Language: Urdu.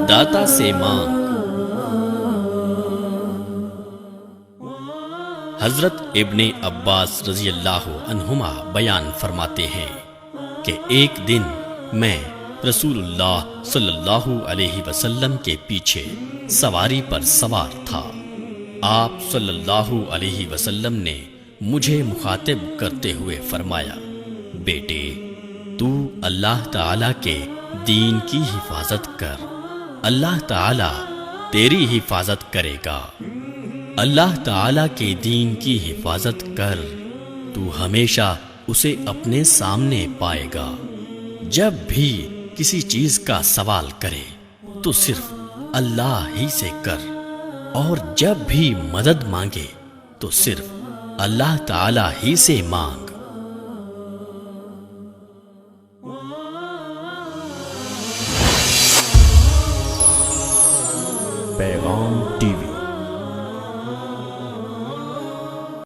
داتا سے مانگ۔ حضرت ابن عباس رضی اللہ عنہما بیان فرماتے ہیں کہ ایک دن میں رسول اللہ صلی اللہ علیہ وسلم کے پیچھے سواری پر سوار تھا۔ آپ صلی اللہ علیہ وسلم نے مجھے مخاطب کرتے ہوئے فرمایا، بیٹے، تو اللہ تعالی کے دین کی حفاظت کر، اللہ تعالی تیری حفاظت کرے گا۔ اللہ تعالی کے دین کی حفاظت کر، تو ہمیشہ اسے اپنے سامنے پائے گا۔ جب بھی کسی چیز کا سوال کرے تو صرف اللہ ہی سے کر، اور جب بھی مدد مانگے تو صرف اللہ تعالی ہی سے مانگ۔ پیغام ٹی وی